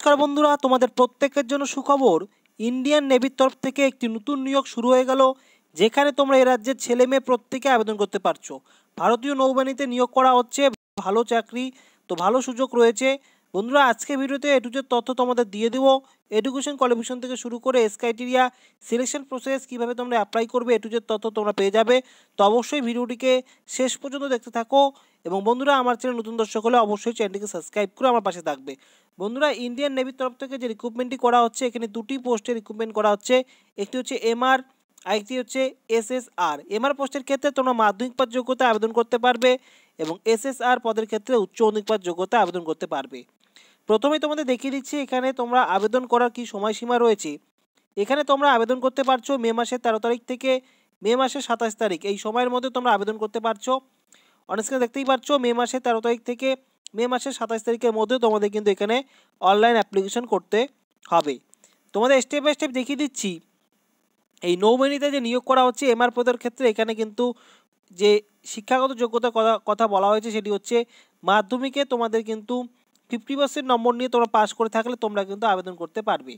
নমস্কার বন্ধুরা, তোমাদের প্রত্যেকের জন্য সুখবর। ইন্ডিয়ান নেভির তরফ থেকে একটি নতুন নিয়োগ শুরু হয়ে গেল, যেখানে তোমরা এই রাজ্যের ছেলে মেয়ে প্রত্যেকে আবেদন করতে পারছো। ভারতীয় নৌবাহিনীতে নিয়োগ করা হচ্ছে, ভালো চাকরি, তো ভালো সুযোগ রয়েছে। বন্ধুরা, আজকে ভিডিওতে এ টু জেড তথ্য তোমাদের দিয়ে দেবো। এডুকেশন কোয়ালিফিকেশন থেকে শুরু করে এস ক্রাইটেরিয়া, সিলেকশন প্রসেস, কীভাবে তোমরা অ্যাপ্লাই করবে, এ টু জেড তথ্য তোমরা পেয়ে যাবে। তো অবশ্যই ভিডিওটিকে শেষ পর্যন্ত দেখতে থাকো। এবং বন্ধুরা, আমার চ্যানেল নতুন দর্শক হলে অবশ্যই চ্যানেলটিকে সাবস্ক্রাইব করে আমার পাশে থাকবে। বন্ধুরা, ইন্ডিয়ান নেভির তরফ থেকে যে রিক্রুটমেন্টটি করা হচ্ছে, এখানে দুটি পোস্টে রিক্রুটমেন্ট করা হচ্ছে। একটি হচ্ছে এমআর, আরেকটি হচ্ছে এসএসআর। এমআর পোস্টের ক্ষেত্রে তোমরা মাধ্যমিক পাস যোগ্যতা আবেদন করতে পারবে এবং এসএসআর পদের ক্ষেত্রে উচ্চ মাধ্যমিক পাস যোগ্যতা আবেদন করতে পারবে। প্রথমেই তোমাদের দেখিয়ে দিচ্ছি এখানে তোমরা আবেদন করার কি সময়সীমা রয়েছে। এখানে তোমরা আবেদন করতে পারছো মে মাসের 13 তারিখ থেকে মে মাসের 27 তারিখ, এই সময়ের মধ্যে তোমরা আবেদন করতে পারছো। অনস্ক্রিনে দেখতেই পাচ্ছ, মে মাসের 13 তারিখ থেকে মে মাসের 27 তারিখের মধ্যে তোমাদের কিন্তু এখানে অনলাইন অ্যাপ্লিকেশন করতে হবে। তোমাদের স্টেপ বাই স্টেপ দেখিয়ে দিচ্ছি। এই নৌবাহিনীতে যে নিয়োগ করা হচ্ছে এমআর পদের ক্ষেত্রে, এখানে কিন্তু যে শিক্ষাগত যোগ্যতার কথা বলা হয়েছে সেটি হচ্ছে মাধ্যমিকে তোমাদের কিন্তু 50% নম্বর নিয়ে তোমরা পাস করে থাকলে তোমরা কিন্তু আবেদন করতে পারবে।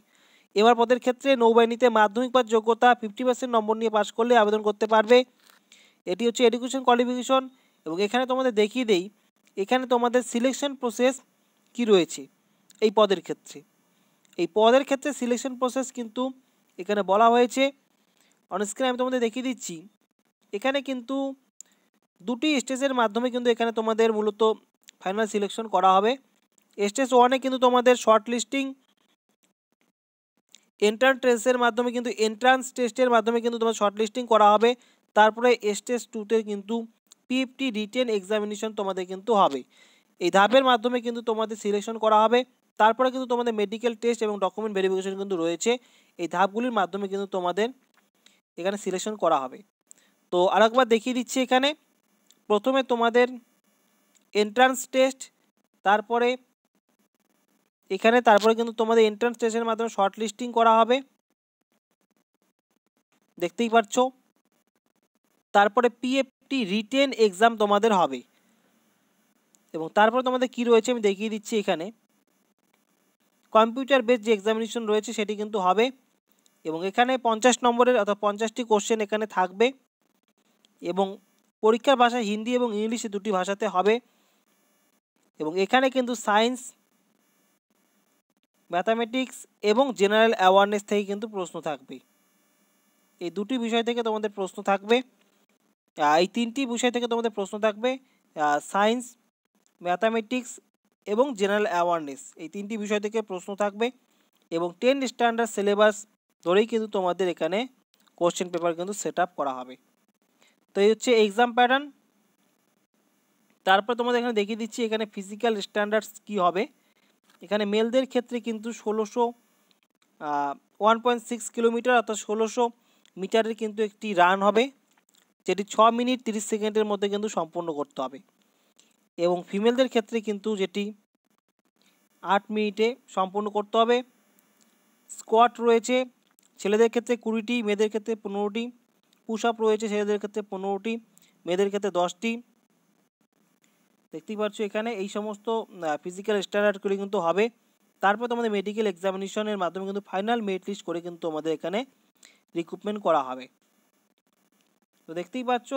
এমআর পদের ক্ষেত্রে নৌবাহিনীতে মাধ্যমিক পাস যোগ্যতা 50% নম্বর নিয়ে পাস করলে আবেদন করতে পারবে। এটি হচ্ছে এডুকেশন কোয়ালিফিকেশন। এবং এখানে তোমাদের দেখিয়ে দেই, এখানে তোমাদের সিলেকশন প্রসেস কি রয়েছে এই পদের ক্ষেত্রে। এই পদের ক্ষেত্রে সিলেকশন প্রসেস কিন্তু এখানে বলা হয়েছে। অনস্ক্রিনে আমি তোমাদের দেখিয়ে দিচ্ছি। এখানে কিন্তু দুটি স্টেজের মাধ্যমে কিন্তু এখানে তোমাদের মূলত ফাইনাল সিলেকশন করা হবে। স্টেজ 1-এ কিন্তু তোমাদের শর্ট লিস্টিং, এন্ট্রান্স টেস্টের মাধ্যমে কিন্তু তোমার শর্ট লিস্টিং করা হবে। তারপরে স্টেজ 2-তে কিন্তু পিএফটি রিটেন এক্সামিনেশন তোমাদের কিন্তু হবে। এই ধাপের মাধ্যমে কিন্তু তোমাদের সিলেকশন করা হবে। তারপরে কিন্তু তোমাদের মেডিকেল টেস্ট এবং ডকুমেন্ট ভেরিফিকেশন কিন্তু রয়েছে। এই ধাপগুলির মাধ্যমে কিন্তু তোমাদের এখানে সিলেকশন করা হবে। তো আরেকবার দেখিয়ে দিচ্ছি, এখানে প্রথমে তোমাদের এন্ট্রান্স টেস্ট, তারপরে কিন্তু তোমাদের এন্ট্রান্স টেস্টের মাধ্যমে শর্ট লিস্টিং করা হবে, দেখতেই পাচ্ছ। তারপরে পিএফটি রিটেন এক্সাম তোমাদের হবে। এবং তারপর তোমাদের কি রয়েছে আমি দেখিয়ে দিচ্ছি। এখানে কম্পিউটার বেস যে এক্সামিনেশন রয়েছে সেটি কিন্তু হবে। এবং এখানে 50 নম্বরের অর্থাৎ 50টি কোশ্চেন এখানে থাকবে। এবং পরীক্ষার ভাষা হিন্দি এবং ইংলিশে দুটি ভাষাতে হবে। এবং এখানে কিন্তু সায়েন্স, ম্যাথামেটিক্স এবং জেনারেল অ্যাওয়ারনেস থেকে কিন্তু প্রশ্ন থাকবে। এই দুটি বিষয় থেকে তোমাদের প্রশ্ন থাকবে। এই তিনটি বিষয় থেকে তোমাদের প্রশ্ন থাকবে, সায়েন্স, ম্যাথামেটিক্স এবং জেনারেল অ্যাওয়ারনেস, এই তিনটি বিষয় থেকে প্রশ্ন থাকবে। এবং 10 স্ট্যান্ডার্ড সিলেবাস ধরেই কিন্তু তোমাদের এখানে কোশ্চেন পেপার কিন্তু সেট আপ করা হবে। তো এই হচ্ছে এক্সাম প্যাটার্ন। তারপর তোমাদের এখানে দেখিয়ে দিচ্ছি এখানে ফিজিক্যাল স্ট্যান্ডার্ডস কি হবে। এখানে মেলদের ক্ষেত্রে কিন্তু 1.6 কিলোমিটার অর্থাৎ 1600 মিটারের কিন্তু একটি রান হবে, যেটি 6 মিনিট 30 সেকেন্ডের মধ্যে কিন্তু সম্পূর্ণ করতে হবে। এবং ফিমেলদের ক্ষেত্রে কিন্তু যেটি 8 মিনিটে সম্পূর্ণ করতে হবে। স্কোয়াট রয়েছে ছেলেদের ক্ষেত্রে 20টি, মেয়েদের ক্ষেত্রে 15টি। পুশ আপ রয়েছে ছেলেদের ক্ষেত্রে 15টি, মেয়েদের ক্ষেত্রে 10টি। দেখতেই পাচ্ছ এখানে এই সমস্ত ফিজিক্যাল স্ট্যান্ডার্ডগুলি কিন্তু হবে। তারপর তোমাদের মেডিকেল এক্সামিনেশনের মাধ্যমে কিন্তু ফাইনাল মেরিট লিস্ট করে কিন্তু তোমাদের এখানে রিক্রুটমেন্ট করা হবে। তো দেখতেই পাচ্ছ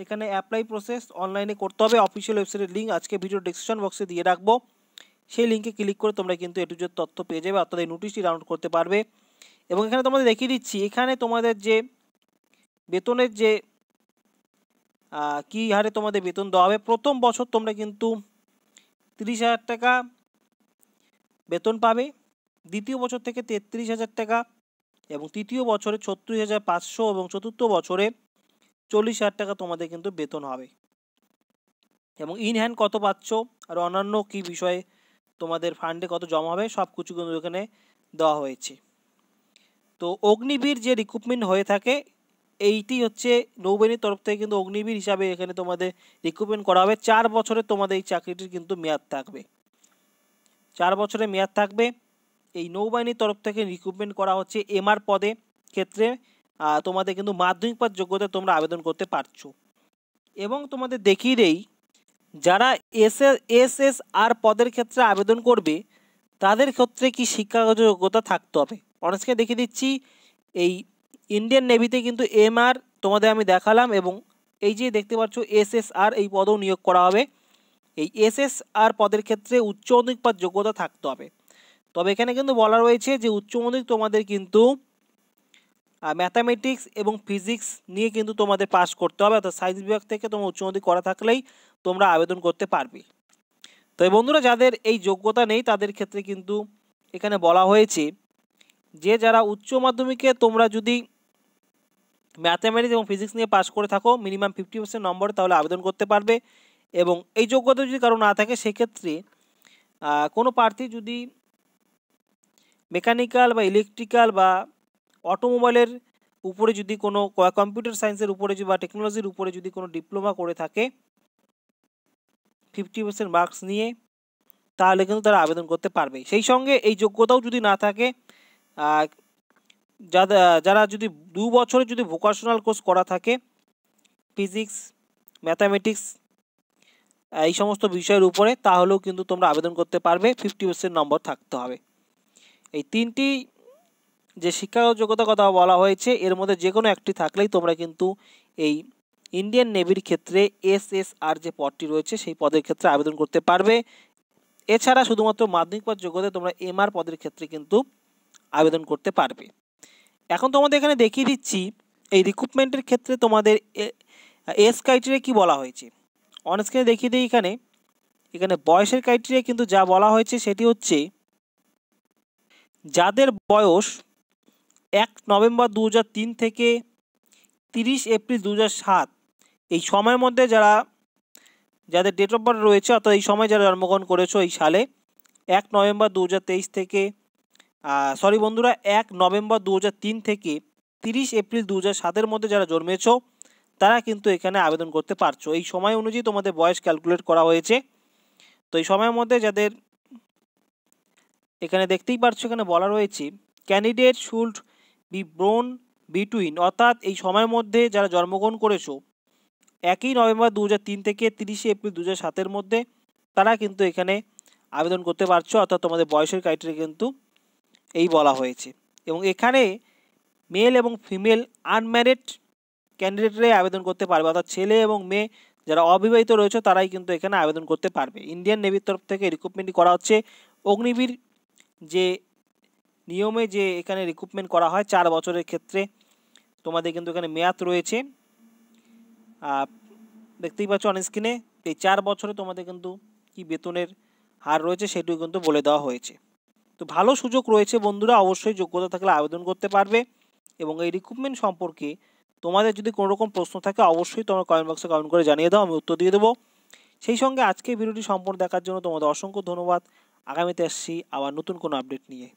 এখানে অ্যাপ্লাই প্রসেস অনলাইনে করতে হবে। অফিসিয়াল ওয়েবসাইটের লিঙ্ক আজকে ভিডিও ডেসক্রিপশন বক্সে দিয়ে রাখবো, সেই লিঙ্কে ক্লিক করে তোমরা কিন্তু এ টু জেড তথ্য পেয়ে যাবে, অর্থাৎ এই নোটিশটি ডাউনলোড করতে পারবে। এবং এখানে তোমাদের দেখিয়ে দিচ্ছি, এখানে তোমাদের যে বেতনের যে কী হারে তোমাদের বেতন দেওয়া হবে। প্রথম বছর তোমরা কিন্তু 30,000 টাকা বেতন পাবে, দ্বিতীয় বছর থেকে 33,000 টাকা, এবং তৃতীয় বছরে 36,500 এবং চতুর্থ বছরে 40,000 টাকা তোমাদের কিন্তু বেতন হবে। এবং ইন হ্যান্ড কত পাচ্ছ আর অন্যান্য কী বিষয়ে তোমাদের ফান্ডে কত জমা হবে সব কিছু কিন্তু এখানে দেওয়া হয়েছে। তো অগ্নিবীর যে রিক্রুটমেন্ট হয়ে থাকে, এইটি হচ্ছে নৌবাহিনীর তরফ থেকে কিন্তু অগ্নিবীর হিসাবে এখানে তোমাদের রিক্রুটমেন্ট করা হবে। 4 বছরের তোমাদের এই চাকরিটির কিন্তু মেয়াদ থাকবে, 4 বছরের মেয়াদ থাকবে। এই নৌবাহিনীর তরফ থেকে রিক্রুটমেন্ট করা হচ্ছে এমআর পদে ক্ষেত্রে তোমাদের কিন্তু মাধ্যমিক পাস যোগ্যতা তোমরা আবেদন করতে পারছো। এবং তোমাদের দেখিয়ে দেই, যারা এসএসআর পদের ক্ষেত্রে আবেদন করবে তাদের ক্ষেত্রে কি শিক্ষাগত যোগ্যতা থাকতে হবে। অনেককে দেখিয়ে দিচ্ছি এই ইন্ডিয়ান নেভিতে কিন্তু এমআর তোমাদের আমি দেখালাম, এবং এই যে দেখতে পাচ্ছ এসএসআর এই পদেও নিয়োগ করা হবে। এই এসএসআর পদের ক্ষেত্রে উচ্চ মাধ্যমিক বা যোগ্যতা থাকতে হবে। তবে এখানে কিন্তু বলা রয়েছে যে উচ্চ মাধ্যমিক তোমাদের কিন্তু ম্যাথামেটিক্স এবং ফিজিক্স নিয়ে কিন্তু তোমাদের পাস করতে হবে, অর্থাৎ সায়েন্স বিভাগ থেকে তোমার উচ্চ মাধ্যমিক করা থাকলেই তোমরা আবেদন করতে পারবে। তো বন্ধুরা, যাদের এই যোগ্যতা নেই তাদের ক্ষেত্রে কিন্তু এখানে বলা হয়েছে যে যারা উচ্চ মাধ্যমিকে তোমরা যদি ম্যাথামেটিক্স এবং ফিজিক্স নিয়ে পাস করে থাকো মিনিমাম 50% নম্বরে, তাহলে আবেদন করতে পারবে। এবং এই যোগ্যতা যদি কারো না থাকে সেক্ষেত্রে কোনো প্রার্থী যদি মেকানিক্যাল বা ইলেকট্রিক্যাল বা অটোমোবাইলের উপরে যদি কোনো কম্পিউটার সায়েন্সের উপরে বা টেকনোলজির উপরে যদি কোনো ডিপ্লোমা করে থাকে 50% মার্কস নিয়ে, তাহলে কিন্তু তারা আবেদন করতে পারবে। সেই সঙ্গে এই যোগ্যতাও যদি না থাকে, যারা যদি 2 বছরের যদি ভোকেশনাল কোর্স করা থাকে ফিজিক্স ম্যাথামেটিক্স এই সমস্ত বিষয়ের উপরে, তাহলেও কিন্তু তোমরা আবেদন করতে পারবে। 50% নম্বর থাকতে হবে। এই তিনটি যে শিক্ষাগত যোগ্যতার কথা বলা হয়েছে এর মধ্যে যে কোনো একটি থাকলেই তোমরা কিন্তু এই ইন্ডিয়ান নেভির ক্ষেত্রে এসএসআর যে পদটি রয়েছে সেই পদের ক্ষেত্রে আবেদন করতে পারবে। এছাড়া শুধুমাত্র মাধ্যমিক পদ যোগ্যতায় তোমরা এমআর পদের ক্ষেত্রে কিন্তু আবেদন করতে পারবে। এখন তোমাদের এখানে দেখিয়ে দিচ্ছি এই রিক্রুটমেন্টের ক্ষেত্রে তোমাদের এজ ক্রাইটেরিয়া কি বলা হয়েছে। অন স্ক্রিনে দেখিয়ে দিই। এখানে বয়সের ক্রাইটেরিয়া কিন্তু যা বলা হয়েছে সেটি হচ্ছে যাদের বয়স 1 নভেম্বর 2003 থেকে 30 এপ্রিল 2007 এই সময়ের মধ্যে যাদের ডেট অফ বার্থ রয়েছে, অর্থাৎ এই সময় যারা জন্মগ্রহণ করেছো এই সালে 1 নভেম্বর 2023 থেকে 1 নভেম্বর 2003 থেকে 30 এপ্রিল 2007 মধ্যে যারা জন্মেছো তারা কিন্তু এখানে আবেদন করতে পারছো। এই সময় অনুযায়ী তোমাদের বয়স ক্যালকুলেট করা হয়েছে। তো এই সময়ের মধ্যে যাদের এখানে দেখতেই পাচ্ছ এখানে বলা রয়েছে candidate should be born between, অর্থাৎ এই সময়ের মধ্যে যারা জন্মগ্রহণ করেছো 1 নভেম্বর 2003 থেকে 30 এপ্রিল 2007 মধ্যে, তারা কিন্তু এখানে আবেদন করতে পারছো। অর্থাৎ তোমাদের বয়সের ক্রাইটেরিয়া কিন্তু এই বলা হয়েছে। এবং এখানে মেল এবং ফিমেল আনম্যারিড ক্যান্ডিডেটরাই আবেদন করতে পারবে, অর্থাৎ ছেলে এবং মেয়ে যারা অবিবাহিত রয়েছে তারাই কিন্তু এখানে আবেদন করতে পারবে। ইন্ডিয়ান নেভির তরফ থেকে রিক্রুটমেন্টটি করা হচ্ছে। অগ্নিবীর যে নিয়মে যে এখানে রিক্রুটমেন্ট করা হয় 4 বছরের ক্ষেত্রে তোমাদের কিন্তু এখানে মেয়াদ রয়েছে, দেখতেই পাচ্ছ অন স্ক্রিনে। এই 4 বছরে তোমাদের কিন্তু কি বেতনের হার রয়েছে সেটিও কিন্তু বলে দেওয়া হয়েছে। তো ভালো সুযোগ রয়েছে বন্ধুরা, অবশ্যই যোগ্যতা থাকলে আবেদন করতে পারবে। এবং এই রিক্রুটমেন্ট সম্পর্কে তোমাদের যদি কোনো রকম প্রশ্ন থাকে অবশ্যই তোমরা কমেন্ট বক্সে কমেন্ট করে জানিয়ে দাও, আমি উত্তর দিয়ে দেবো। সেই সঙ্গে আজকে ভিডিওটি সম্পূর্ণ দেখার জন্য তোমাদের অসংখ্য ধন্যবাদ। আগামীতে আসছি আবার নতুন কোনো আপডেট নিয়ে।